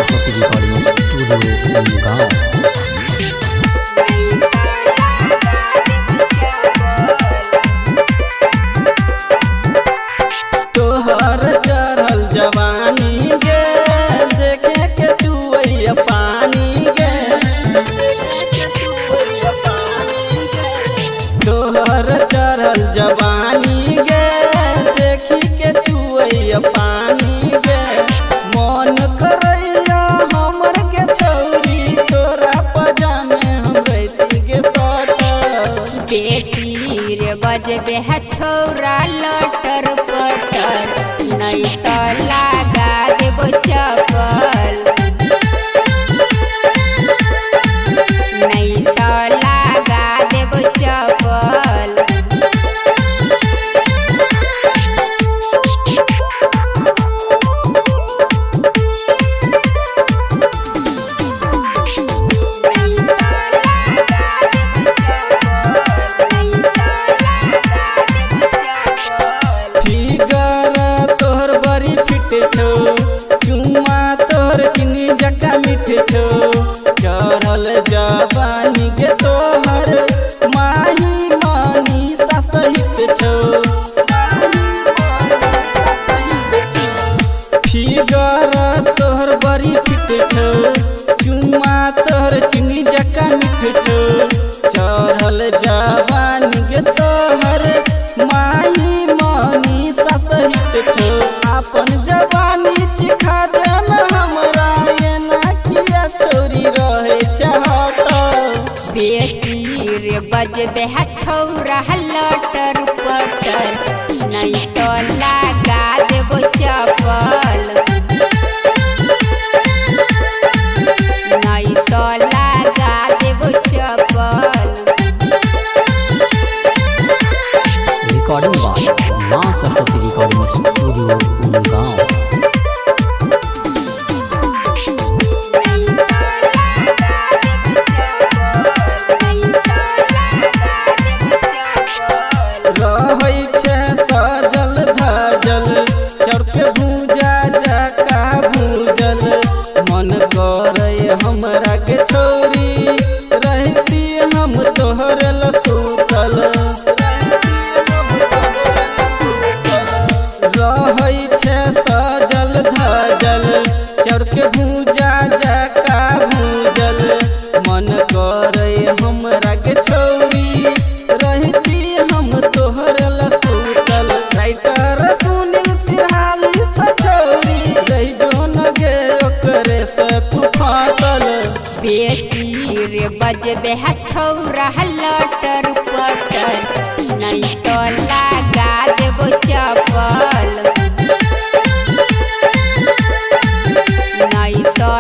Saraswati recording studio गाँव। तोहर चढ़ल जवानी गे देखे के चुवैया पानी गे, तोहर चढ़ल जवानी गे देखी के चुवैया पानी गे। मन करैया हमर के छौरी तोरा पजामे हम रहती गे सटल। बेटी रे बजबे है छौरा लटर पटर, नहीं तो लगा देबो चपल, नहीं तो लगा देबो चपल। चुम्मा तोहर चिनी जका मीठ छो, चढ़ल जवानी गे तोहर माही मानी सहित छो। फिगर तोहर बड़ी फिट छो, चुम्मा तोहर चिनी जका मीठ छो, चढ़ल जवानी गे तोहर माही मानी सहित छो। अपन जवानी चिखा देना हमरा एना किया छोरी रहे चाहत। बेटी रे बजबे है छौरा लटर पटर, नहीं तो लगा देबो चपल, नहीं तो लगा देबो चपल। रिकॉर्डिंग बाय माँ सरस्वती रिकॉर्डिंग स्टूडियो गाँव। रहै छे सजल धजल चढ़के भूजा जका भूजल, मन करे हमरा के छोरी रहती हम तोहर लसूतल। रहै छे सजल धजल चढ़के भूजा जका भूजल, मन करे हमरा के छोरी रहती हम तोहर लसूतल। राइटर सुनील सिरहाली सछौरी रही जो न गे ओकरे से तू फासल। बेटी रे बजबे है छौरा लटर पटर, नहीं तो लगा देबो चपल, नहीं तो